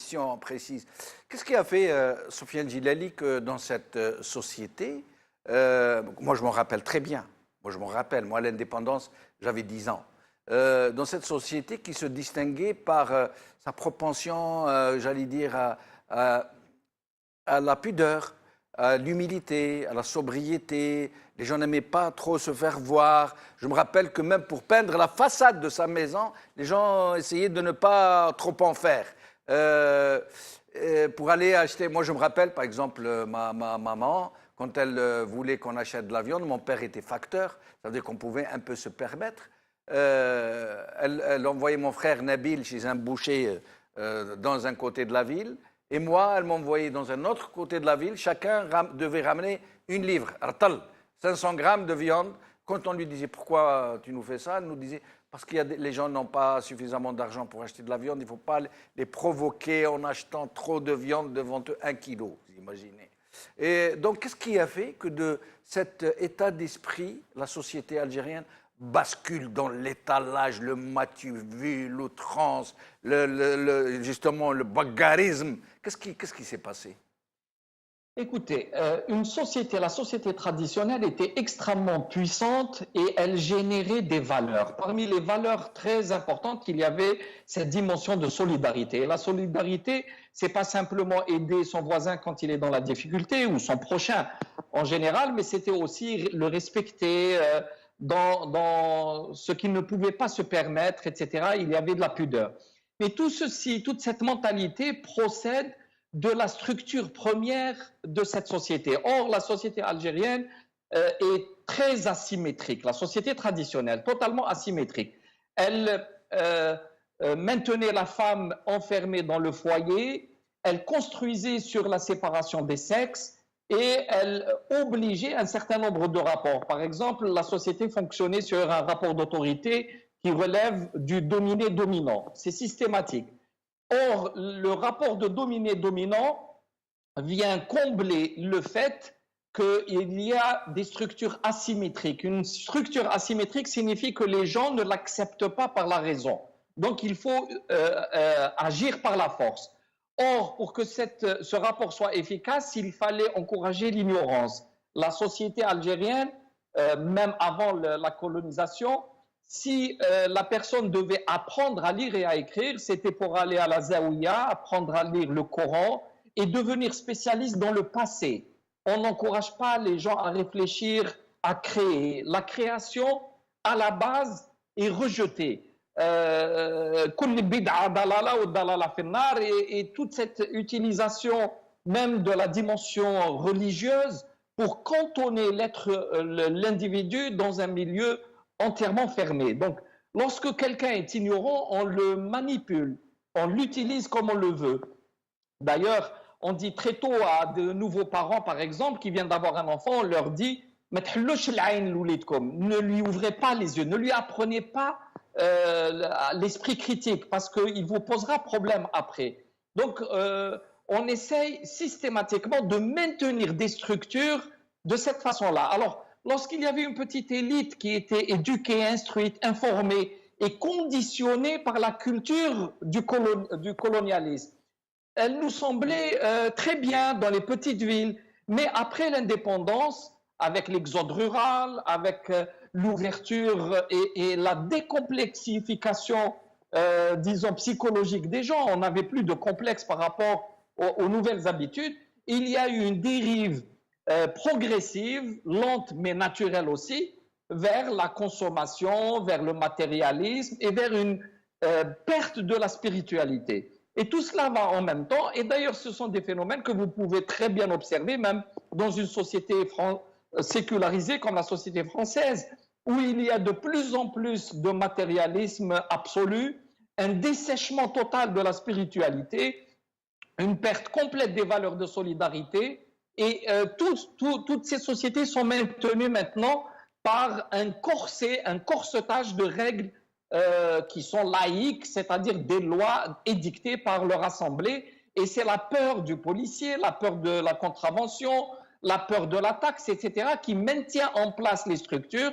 question précise. Qu'est-ce qui a fait, Sofiane Djilali, que dans cette société, moi je m'en rappelle très bien, moi l'indépendance, j'avais 10 ans, dans cette société qui se distinguait par sa propension, j'allais dire, à la pudeur, à l'humilité, à la sobriété. Les gens n'aimaient pas trop se faire voir. Je me rappelle que même pour peindre la façade de sa maison, les gens essayaient de ne pas trop en faire. Pour aller acheter, moi je me rappelle par exemple ma maman, quand elle voulait qu'on achète de la viande, mon père était facteur, ça veut dire qu'on pouvait un peu se permettre. Elle envoyait mon frère Nabil chez un boucher dans un côté de la ville. Et moi, elle m'envoyait dans un autre côté de la ville. Chacun devait ramener une livre, 500 grammes de viande. Quand on lui disait pourquoi tu nous fais ça, elle nous disait parce que les gens n'ont pas suffisamment d'argent pour acheter de la viande. Il ne faut pas les provoquer en achetant trop de viande devant eux, 1 kilo, vous imaginez. Et donc, qu'est-ce qui a fait que de cet état d'esprit, la société algérienne bascule dans l'étalage, le matu vu, l'outrance, justement le bagarrisme. Qu'est-ce qui s'est passé? Écoutez, la société traditionnelle était extrêmement puissante et elle générait des valeurs. Parmi les valeurs très importantes, il y avait cette dimension de solidarité. Et la solidarité, c'est pas simplement aider son voisin quand il est dans la difficulté ou son prochain en général, mais c'était aussi le respecter dans ce qu'il ne pouvait pas se permettre, etc. Il y avait de la pudeur. Mais tout ceci, toute cette mentalité procède de la structure première de cette société. Or, la société algérienne est très asymétrique, la société traditionnelle, totalement asymétrique. Elle maintenait la femme enfermée dans le foyer, elle construisait sur la séparation des sexes et elle obligeait un certain nombre de rapports. Par exemple, la société fonctionnait sur un rapport d'autorité qui relève du dominé-dominant. C'est systématique. Or, le rapport de dominé-dominant vient combler le fait qu'il y a des structures asymétriques. Une structure asymétrique signifie que les gens ne l'acceptent pas par la raison. Donc, il faut agir par la force. Or, pour que ce rapport soit efficace, il fallait encourager l'ignorance. La société algérienne, même avant la colonisation, si la personne devait apprendre à lire et à écrire, c'était pour aller à la Zaouïa, apprendre à lire le Coran et devenir spécialiste dans le passé. On n'encourage pas les gens à réfléchir, à créer. La création, à la base, est rejetée. Et toute cette utilisation même de la dimension religieuse pour cantonner l'individu dans un milieu entièrement fermé. Donc, lorsque quelqu'un est ignorant, on le manipule, on l'utilise comme on le veut. D'ailleurs, on dit très tôt à de nouveaux parents, par exemple, qui viennent d'avoir un enfant, on leur dit « ne lui ouvrez pas les yeux, ne lui apprenez pas l'esprit critique, parce qu'il vous posera problème après. » Donc, on essaye systématiquement de maintenir des structures de cette façon-là. Alors, lorsqu'il y avait une petite élite qui était éduquée, instruite, informée et conditionnée par la culture du colonialisme, elle nous semblait très bien dans les petites villes. Mais après l'indépendance, avec l'exode rural, avec l'ouverture et la décomplexification, disons, psychologique des gens, on n'avait plus de complexe par rapport aux nouvelles habitudes, il y a eu une dérive progressive, lente mais naturelle aussi, vers la consommation, vers le matérialisme et vers une perte de la spiritualité. Et tout cela va en même temps. Et d'ailleurs, ce sont des phénomènes que vous pouvez très bien observer, même dans une société sécularisée comme la société française, où il y a de plus en plus de matérialisme absolu, un dessèchement total de la spiritualité, une perte complète des valeurs de solidarité. Et toutes ces sociétés sont maintenues maintenant par un corset, un corsetage de règles qui sont laïques, c'est-à-dire des lois édictées par leur assemblée. Et c'est la peur du policier, la peur de la contravention, la peur de la taxe, etc., qui maintient en place les structures.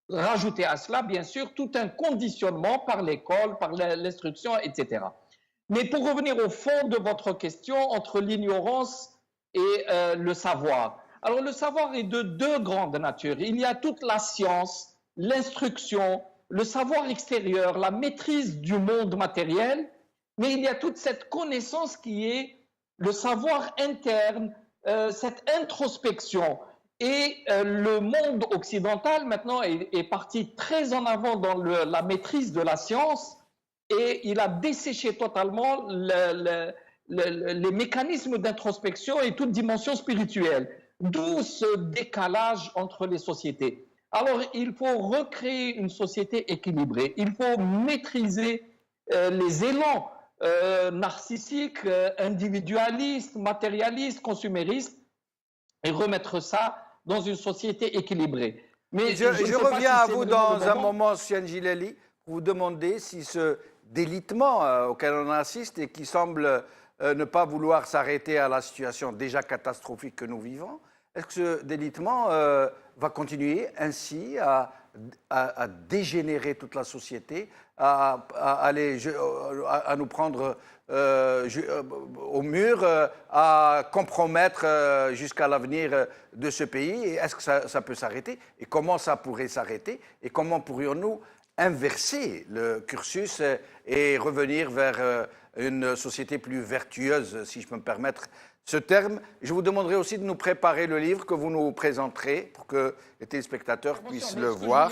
Rajouter à cela, bien sûr, tout un conditionnement par l'école, par l'instruction, etc. Mais pour revenir au fond de votre question, entre l'ignorance et le savoir. Alors le savoir est de deux grandes natures. Il y a toute la science, l'instruction, le savoir extérieur, la maîtrise du monde matériel, mais il y a toute cette connaissance qui est le savoir interne, cette introspection. Et le monde occidental maintenant est parti très en avant dans la maîtrise de la science et il a desséché totalement les mécanismes d'introspection et toute dimension spirituelle. D'où ce décalage entre les sociétés. Alors, il faut recréer une société équilibrée. Il faut maîtriser les élans narcissiques, individualistes, matérialistes, consuméristes et remettre ça dans une société équilibrée. Mais je reviens à vous dans un moment, Sian Gileli, pour vous demander si ce délitement auquel on assiste et qui semble ne pas vouloir s'arrêter à la situation déjà catastrophique que nous vivons, est-ce que ce délitement va continuer ainsi à dégénérer toute la société, à nous prendre au mur, à compromettre jusqu'à l'avenir de ce pays? Et est-ce que ça peut s'arrêter? Et comment ça pourrait s'arrêter? Et comment pourrions-nous inverser le cursus et revenir vers une société plus vertueuse, si je peux me permettre ce terme? Je vous demanderai aussi de nous préparer le livre que vous nous présenterez pour que les téléspectateurs puissent le voir.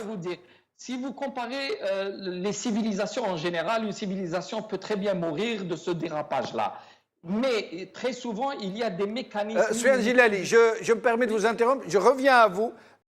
Si vous comparez les civilisations en général, une civilisation peut très bien mourir de ce dérapage-là. Mais très souvent, il y a des mécanismes... Sian Gileli, je me permets de vous interrompre. Je reviens à vous